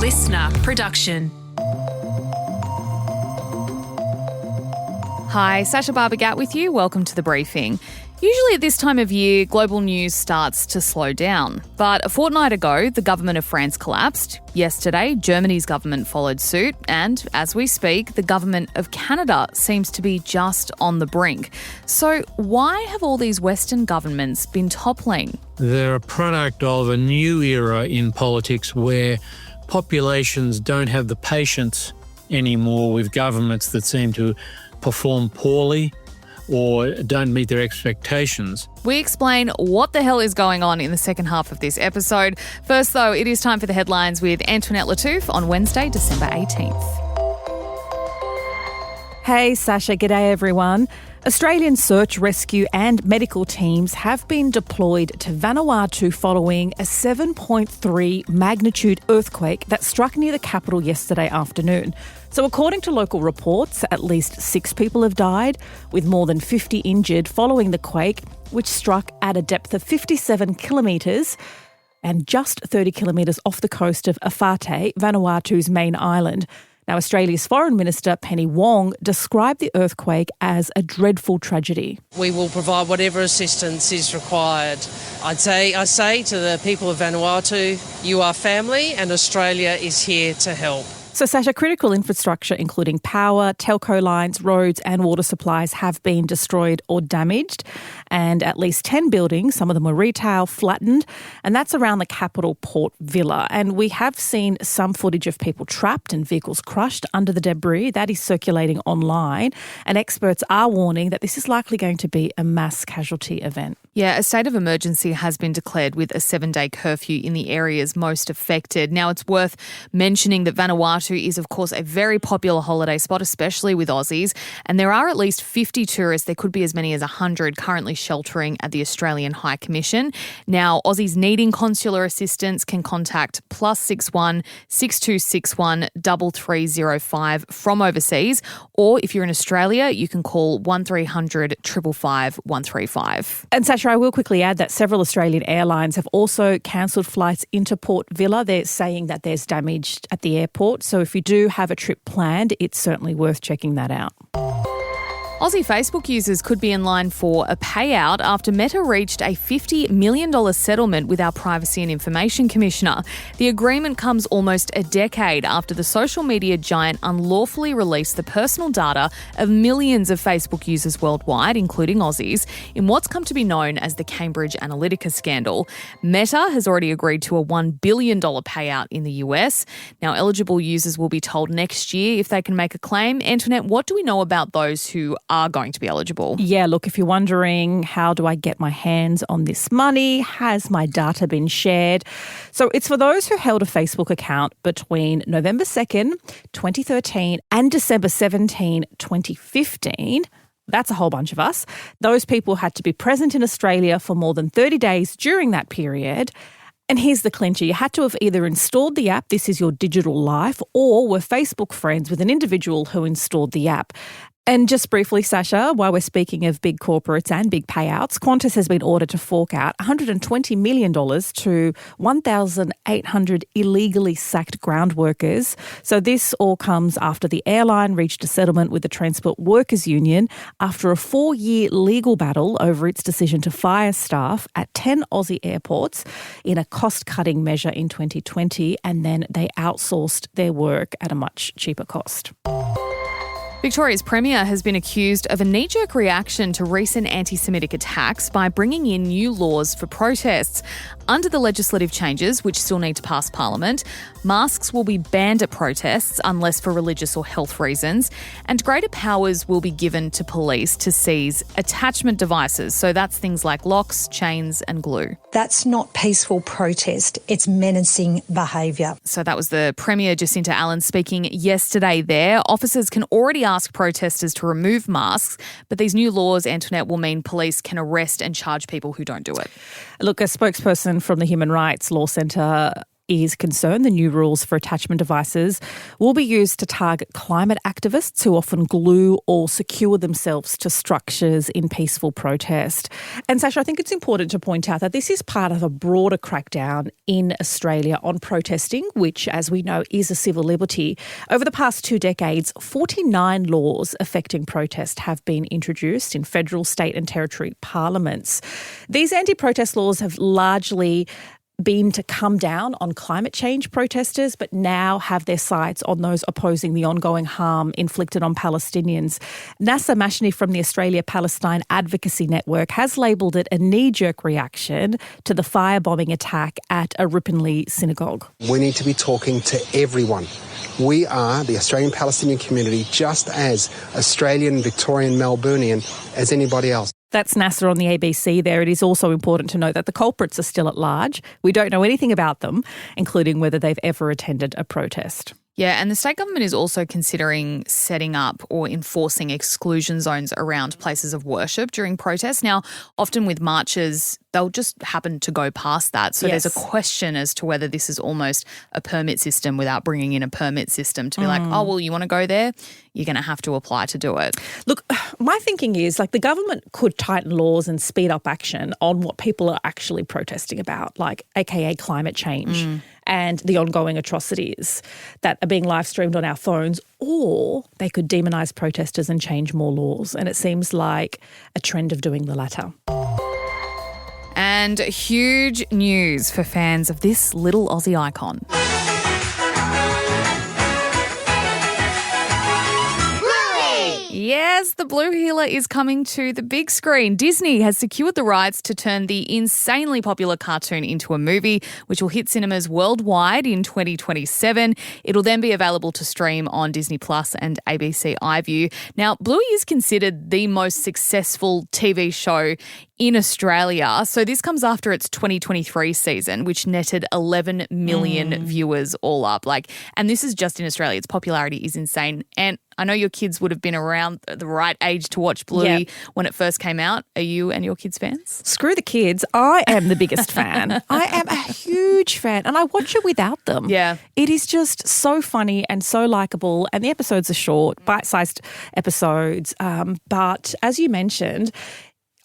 listener production. Hi, Sasha Barbagat with you. Welcome to The Briefing. Usually at this time of year, global news starts to slow down. But a fortnight ago, the government of France collapsed. Yesterday, Germany's government followed suit. And as we speak, the government of Canada seems to be just on the brink. So why have all these Western governments been toppling? They're a product of a new era in politics where populations don't have the patience anymore with governments that seem to perform poorly or don't meet their expectations. We explain what the hell is going on in the second half of this episode. First, though, it is time for the headlines with Antoinette Lattouf on Wednesday, December 18th. Hey, Sasha. G'day, everyone. Australian search, rescue and medical teams have been deployed to Vanuatu following a 7.3 magnitude earthquake that struck near the capital yesterday afternoon. So according to local reports, at least 6 people have died, with more than 50 injured following the quake, which struck at a depth of 57 kilometres and just 30 kilometres off the coast of Awhate, Vanuatu's main island. Now, Australia's Foreign Minister Penny Wong described the earthquake as a dreadful tragedy. We will provide whatever assistance is required. I say to the people of Vanuatu, you are family and Australia is here to help. So, Sasha, critical infrastructure, including power, telco lines, roads and water supplies have been destroyed or damaged. And at least 10 buildings, some of them were retail, flattened. And that's around the capital Port Vila. And we have seen some footage of people trapped and vehicles crushed under the debris. That is circulating online. And experts are warning that this is likely going to be a mass casualty event. Yeah, a state of emergency has been declared with a 7-day curfew in the areas most affected. Now, it's worth mentioning that Vanuatu is, of course, a very popular holiday spot, especially with Aussies. And there are at least 50 tourists, there could be as many as 100, currently sheltering at the Australian High Commission. Now, Aussies needing consular assistance can contact +61 6261 3305 from overseas. Or if you're in Australia, you can call 1300 555 135. And Sasha, I will quickly add that several Australian airlines have also cancelled flights into Port Vila. They're saying that there's damage at the airport. So if you do have a trip planned, it's certainly worth checking that out. Aussie Facebook users could be in line for a payout after Meta reached a $50 million settlement with our Privacy and Information Commissioner. The agreement comes almost a decade after the social media giant unlawfully released the personal data of millions of Facebook users worldwide, including Aussies, in what's come to be known as the Cambridge Analytica scandal. Meta has already agreed to a $1 billion payout in the US. Now, eligible users will be told next year if they can make a claim. Antoinette, what do we know about those who are going to be eligible? Yeah, look, if you're wondering, how do I get my hands on this money? Has my data been shared? So it's for those who held a Facebook account between November 2nd, 2013 and December 17, 2015. That's a whole bunch of us. Those people had to be present in Australia for more than 30 days during that period. And here's the clincher. You had to have either installed the app, This Is Your Digital Life, or were Facebook friends with an individual who installed the app. And just briefly, Sasha, while we're speaking of big corporates and big payouts, Qantas has been ordered to fork out $120 million to 1,800 illegally sacked ground workers. So this all comes after the airline reached a settlement with the Transport Workers Union after a 4-year legal battle over its decision to fire staff at 10 Aussie airports in a cost-cutting measure in 2020, and then they outsourced their work at a much cheaper cost. Victoria's Premier has been accused of a knee-jerk reaction to recent anti-Semitic attacks by bringing in new laws for protests. Under the legislative changes, which still need to pass Parliament, masks will be banned at protests unless for religious or health reasons, and greater powers will be given to police to seize attachment devices. So that's things like locks, chains and glue. That's not peaceful protest, it's menacing behaviour. So that was the Premier Jacinta Allen speaking yesterday there. Officers can already ask protesters to remove masks, but these new laws, Antoinette, will mean police can arrest and charge people who don't do it. Look, a spokesperson from the Human Rights Law Centre is concerned, the new rules for attachment devices will be used to target climate activists who often glue or secure themselves to structures in peaceful protest. And Sasha, I think it's important to point out that this is part of a broader crackdown in Australia on protesting, which, as we know, is a civil liberty. Over the past 2 decades, 49 laws affecting protest have been introduced in federal, state and territory parliaments. These anti-protest laws have largely been to come down on climate change protesters, but now have their sights on those opposing the ongoing harm inflicted on Palestinians. Nasser Mashni from the Australia-Palestine Advocacy Network has labelled it a knee-jerk reaction to the firebombing attack at a Ripponlea synagogue. We need to be talking to everyone. We are the Australian Palestinian community just as Australian, Victorian, Melburnian as anybody else. That's Nasser on the ABC there. It is also important to note that the culprits are still at large. We don't know anything about them, including whether they've ever attended a protest. Yeah, and the state government is also considering setting up or enforcing exclusion zones around places of worship during protests. Now, often with marches, they'll just happen to go past that. So There's a question as to whether this is almost a permit system without bringing in a permit system to be like, oh, well, you want to go there? You're going to have to apply to do it. Look, my thinking is the government could tighten laws and speed up action on what people are actually protesting about, like AKA climate change and the ongoing atrocities that are being live streamed on our phones, or they could demonise protesters and change more laws. And it seems like a trend of doing the latter. And huge news for fans of this little Aussie icon. Yes, the Blue Healer is coming to the big screen. Disney has secured the rights to turn the insanely popular cartoon into a movie, which will hit cinemas worldwide in 2027. It'll then be available to stream on Disney Plus and ABC iView. Now, Bluey is considered the most successful TV show in Australia. So this comes after its 2023 season, which netted 11 million viewers all up. And this is just in Australia. Its popularity is insane. And I know your kids would have been around the right age to watch Bluey when it first came out. Are you and your kids fans? Screw the kids. I am the biggest fan. I am a huge fan and I watch it without them. Yeah. It is just so funny and so likeable, and the episodes are short, bite-sized episodes. But as you mentioned,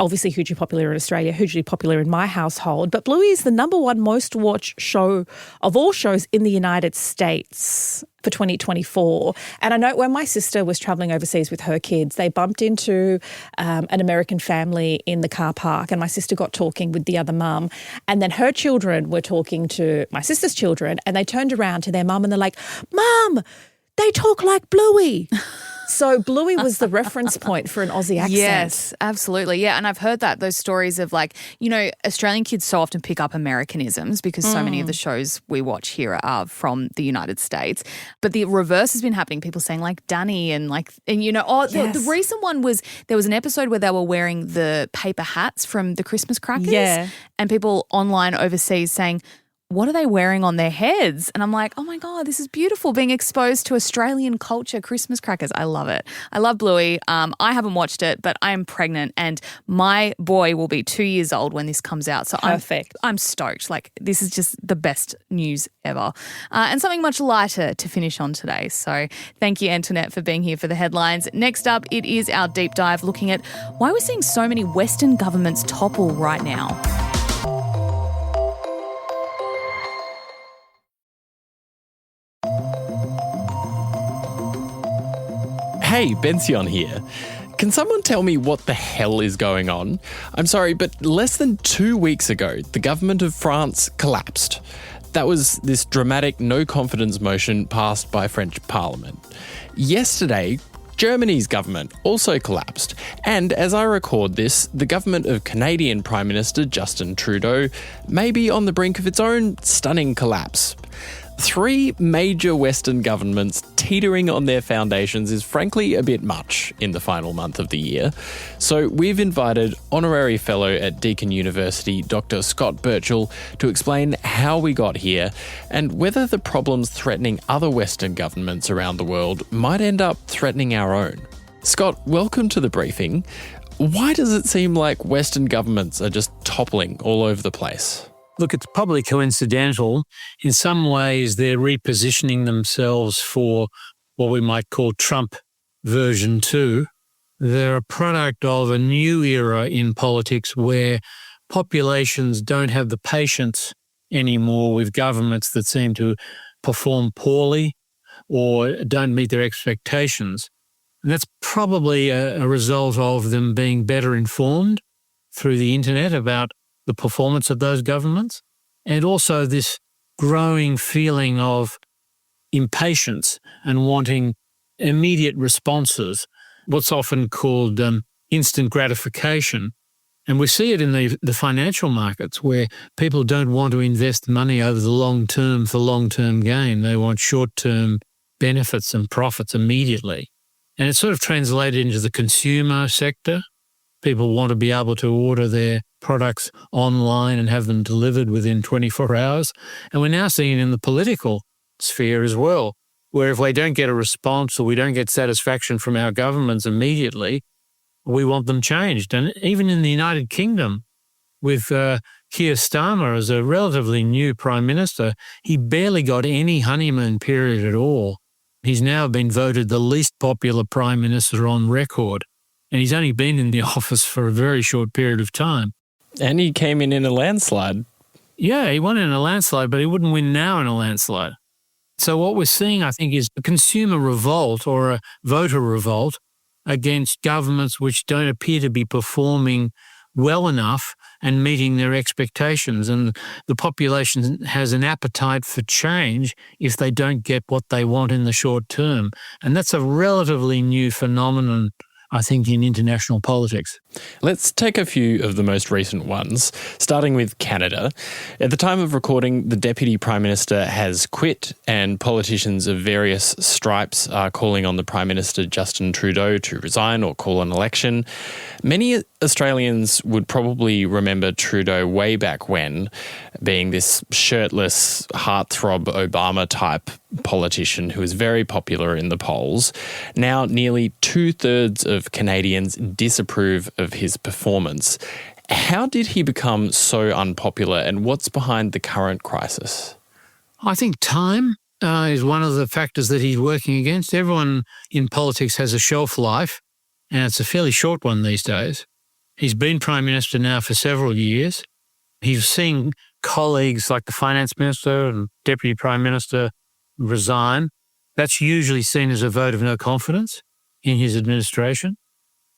obviously hugely popular in Australia, hugely popular in my household. But Bluey is the number one most watched show of all shows in the United States for 2024. And I know when my sister was travelling overseas with her kids, they bumped into an American family in the car park, and my sister got talking with the other mum. And then her children were talking to my sister's children, and they turned around to their mum and they're like, "Mum, they talk like Bluey." So Bluey was the reference point for an Aussie accent. Yes, absolutely. Yeah, and I've heard those stories of Australian kids so often pick up Americanisms because so many of the shows we watch here are from the United States. But the reverse has been happening. People saying Danny the recent one was there was an episode where they were wearing the paper hats from the Christmas crackers. Yeah. And people online overseas saying, what are they wearing on their heads? And I'm like, oh my God, this is beautiful, being exposed to Australian culture, Christmas crackers. I love it. I love Bluey. I haven't watched it, but I am pregnant and my boy will be 2 years old when this comes out. So perfect. I'm stoked. This is just the best news ever. And something much lighter to finish on today. So thank you, Antoinette, for being here for the headlines. Next up, it is our deep dive looking at why we're seeing so many Western governments topple right now. Hey, Bension here. Can someone tell me what the hell is going on? I'm sorry, but less than 2 weeks ago, the government of France collapsed. That was this dramatic no-confidence motion passed by French Parliament. Yesterday, Germany's government also collapsed. And as I record this, the government of Canadian Prime Minister Justin Trudeau may be on the brink of its own stunning collapse. 3 major Western governments teetering on their foundations is frankly a bit much in the final month of the year. So we've invited honorary fellow at Deakin University, Dr. Scott Burchill, to explain how we got here and whether the problems threatening other Western governments around the world might end up threatening our own. Scott, welcome to the briefing. Why does it seem like Western governments are just toppling all over the place? Look, it's probably coincidental. In some ways, they're repositioning themselves for what we might call Trump version 2. They're a product of a new era in politics where populations don't have the patience anymore with governments that seem to perform poorly or don't meet their expectations. And that's probably a result of them being better informed through the internet about the performance of those governments, and also this growing feeling of impatience and wanting immediate responses, what's often called instant gratification. And we see it in the financial markets where people don't want to invest money over the long term for long-term gain. They want short-term benefits and profits immediately. And it's sort of translated into the consumer sector. People want to be able to order their products online and have them delivered within 24 hours. And we're now seeing it in the political sphere as well, where if we don't get a response or we don't get satisfaction from our governments immediately, we want them changed. And even in the United Kingdom, with Keir Starmer as a relatively new Prime Minister, he barely got any honeymoon period at all. He's now been voted the least popular Prime Minister on record. And he's only been in the office for a very short period of time. And he came in a landslide. Yeah, he won in a landslide, but he wouldn't win now in a landslide. So what we're seeing, I think, is a consumer revolt or a voter revolt against governments which don't appear to be performing well enough and meeting their expectations. And the population has an appetite for change if they don't get what they want in the short term. And that's a relatively new phenomenon, I think, in international politics. Let's take a few of the most recent ones, starting with Canada. At the time of recording, the Deputy Prime Minister has quit, and politicians of various stripes are calling on the Prime Minister, Justin Trudeau, to resign or call an election. Many Australians would probably remember Trudeau way back when, being this shirtless, heartthrob Obama-type politician who is very popular in the polls. Now, nearly 2/3 of Canadians disapprove of his performance. How did he become so unpopular, and what's behind the current crisis? I think time is one of the factors that he's working against. Everyone in politics has a shelf life, and it's a fairly short one these days. He's been Prime Minister now for several years. He's seeing colleagues like the Finance Minister and Deputy Prime Minister resign. That's usually seen as a vote of no confidence in his administration.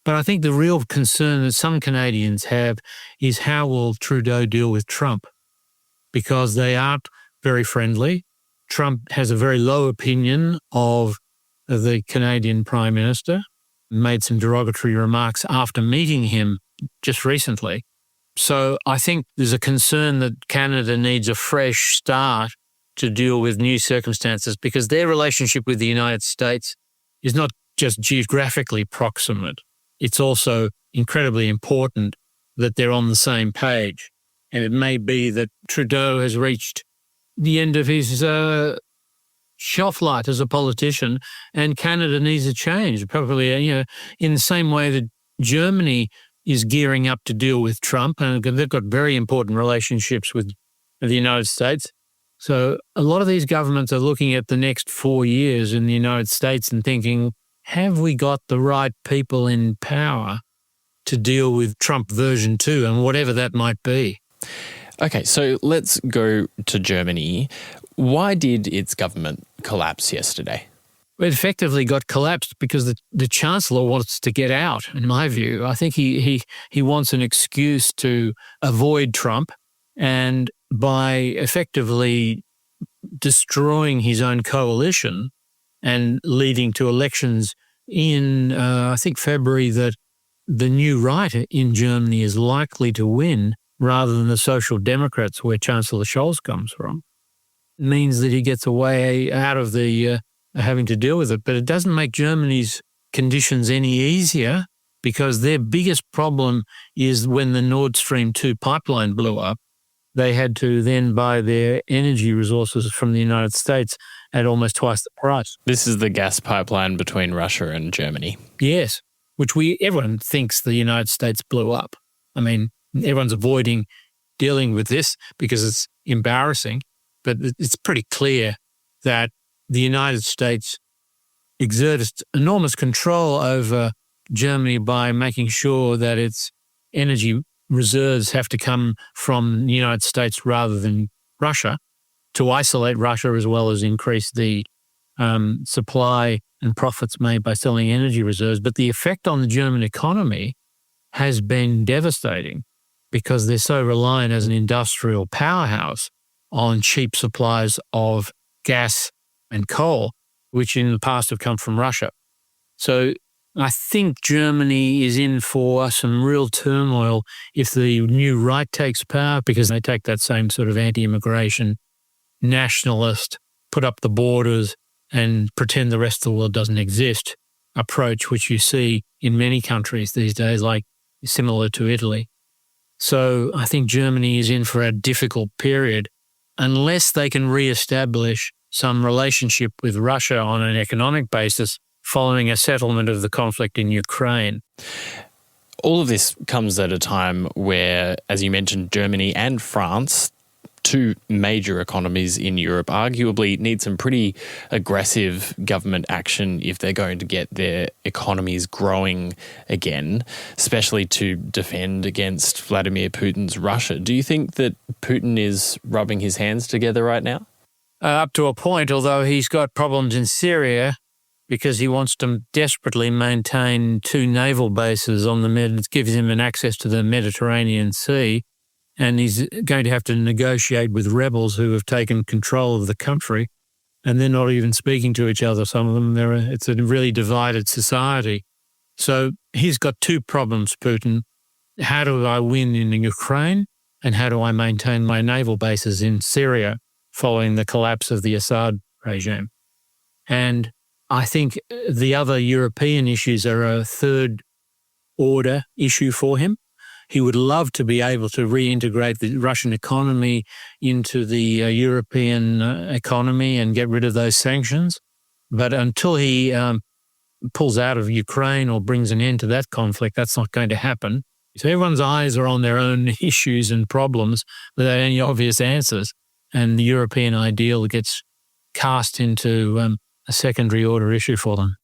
But I think the real concern that some Canadians have is how will Trudeau deal with Trump? Because they aren't very friendly. Trump has a very low opinion of the Canadian Prime Minister, made some derogatory remarks after meeting him just recently. So I think there's a concern that Canada needs a fresh start to deal with new circumstances, because their relationship with the United States is not just geographically proximate. It's also incredibly important that they're on the same page. And it may be that Trudeau has reached the end of his shelf life as a politician, and Canada needs a change. Probably, in the same way that Germany is gearing up to deal with Trump, and they've got very important relationships with the United States. So a lot of these governments are looking at the next 4 years in the United States and thinking, have we got the right people in power to deal with Trump version 2 and whatever that might be? Okay, so let's go to Germany. Why did its government collapse yesterday? It effectively got collapsed because the Chancellor wants to get out, in my view. I think he wants an excuse to avoid Trump, and by effectively destroying his own coalition and leading to elections in, I think, February, that the new right in Germany is likely to win rather than the Social Democrats, where Chancellor Scholz comes from, means that he gets a way out of the having to deal with it. But it doesn't make Germany's conditions any easier, because their biggest problem is when the Nord Stream 2 pipeline blew up, they had to then buy their energy resources from the United States at almost twice the price. This is the gas pipeline between Russia and Germany. Yes, which everyone thinks the United States blew up. I mean, everyone's avoiding dealing with this because it's embarrassing, but it's pretty clear that the United States exerted enormous control over Germany by making sure that its energy reserves have to come from the United States rather than Russia, to isolate Russia as well as increase the supply and profits made by selling energy reserves. But the effect on the German economy has been devastating because they're so reliant as an industrial powerhouse on cheap supplies of gas and coal, which in the past have come from Russia. So I think Germany is in for some real turmoil if the new right takes power, because they take that same sort of anti-immigration, nationalist, put up the borders and pretend the rest of the world doesn't exist approach, which you see in many countries these days, like similar to Italy. So I think Germany is in for a difficult period unless they can re-establish some relationship with Russia on an economic basis following a settlement of the conflict in Ukraine. All of this comes at a time where, as you mentioned, Germany and France, two major economies in Europe, arguably need some pretty aggressive government action if they're going to get their economies growing again, especially to defend against Vladimir Putin's Russia. Do you think that Putin is rubbing his hands together right now? Up to a point, although he's got problems in Syria because he wants to desperately maintain two naval bases on it gives him an access to the Mediterranean Sea, and he's going to have to negotiate with rebels who have taken control of the country, and they're not even speaking to each other, some of them. It's a really divided society. So he's got two problems, Putin. How do I win in Ukraine, and how do I maintain my naval bases in Syria following the collapse of the Assad regime? And I think the other European issues are a third-order issue for him. He would love to be able to reintegrate the Russian economy into the European economy and get rid of those sanctions. But until he pulls out of Ukraine or brings an end to that conflict, that's not going to happen. So everyone's eyes are on their own issues and problems without any obvious answers. And the European ideal gets cast into a secondary order issue for them.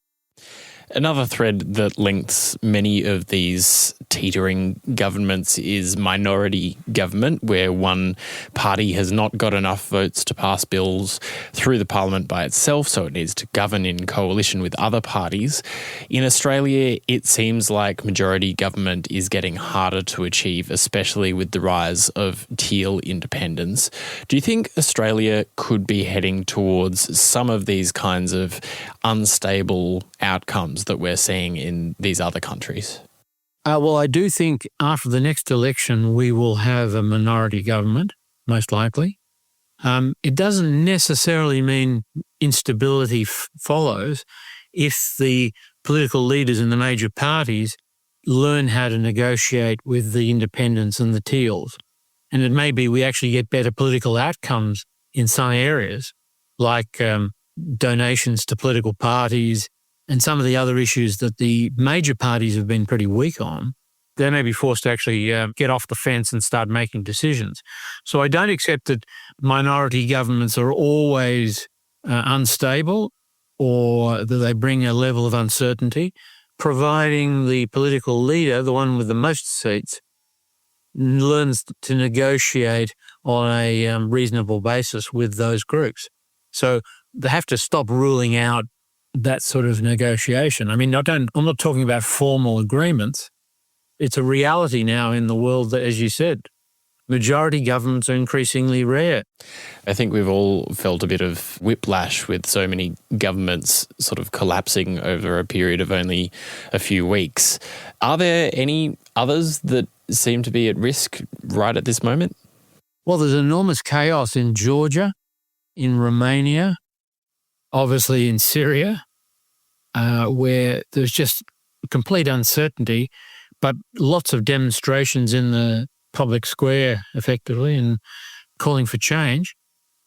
Another thread that links many of these teetering governments is minority government, where one party has not got enough votes to pass bills through the parliament by itself, so it needs to govern in coalition with other parties. In Australia, it seems like majority government is getting harder to achieve, especially with the rise of teal independence. Do you think Australia could be heading towards some of these kinds of unstable outcomes that we're seeing in these other countries? Well, I do think after the next election, we will have a minority government, most likely. It doesn't necessarily mean instability follows if the political leaders in the major parties learn how to negotiate with the independents and the teals. And it may be we actually get better political outcomes in some areas, like donations to political parties and some of the other issues that the major parties have been pretty weak on. They may be forced to actually get off the fence and start making decisions. So I don't accept that minority governments are always unstable or that they bring a level of uncertainty, providing the political leader, the one with the most seats, learns to negotiate on a reasonable basis with those groups. So they have to stop ruling out that sort of negotiation. I mean, I'm not talking about formal agreements. It's a reality now in the world that, as you said, majority governments are increasingly rare. I think we've all felt a bit of whiplash with so many governments sort of collapsing over a period of only a few weeks. Are there any others that seem to be at risk right at this moment? Well, there's enormous chaos in Georgia, in Romania, obviously in Syria, where there's just complete uncertainty, but lots of demonstrations in the public square, effectively, and calling for change.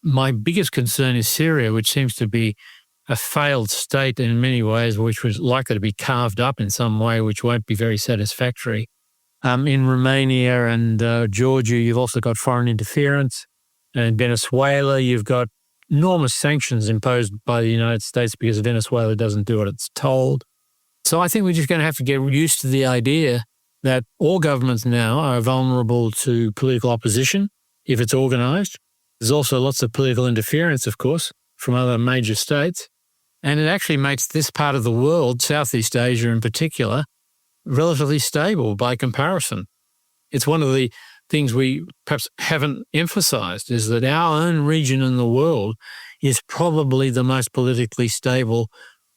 My biggest concern is Syria, which seems to be a failed state in many ways, which was likely to be carved up in some way, which won't be very satisfactory. In Romania and Georgia, you've also got foreign interference. And in Venezuela, you've got enormous sanctions imposed by the United States because Venezuela doesn't do what it's told. So I think we're just going to have to get used to the idea that all governments now are vulnerable to political opposition if it's organised. There's also lots of political interference, of course, from other major states. And it actually makes this part of the world, Southeast Asia in particular, relatively stable by comparison. It's one of the things we perhaps haven't emphasised is that our own region in the world is probably the most politically stable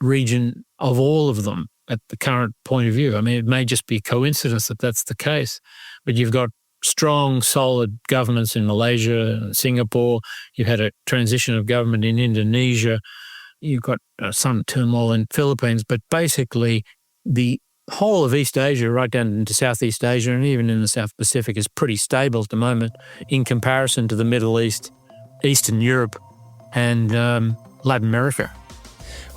region of all of them at the current point of view. I mean, it may just be coincidence that that's the case, but you've got strong, solid governments in Malaysia, Singapore. You've had a transition of government in Indonesia. You've got some turmoil in Philippines, but basically the whole of East Asia, right down into Southeast Asia and even in the South Pacific is pretty stable at the moment in comparison to the Middle East, Eastern Europe and Latin America.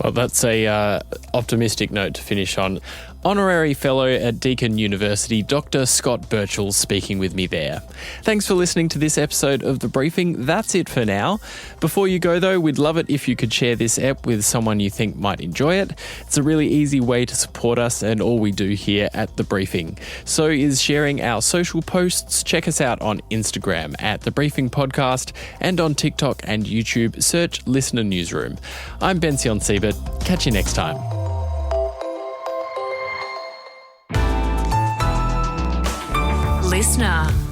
Well, that's a optimistic note to finish on. Honorary Fellow at Deakin University, Dr. Scott Burchill speaking with me there. Thanks for listening to this episode of The Briefing. That's it for now. Before you go though, we'd love it if you could share this ep with someone you think might enjoy it. It's a really easy way to support us and all we do here at The Briefing. So is sharing our social posts. Check us out on Instagram at The Briefing Podcast and on TikTok and YouTube, search Listener Newsroom. I'm Bension Siebert. Catch you next time. Listener.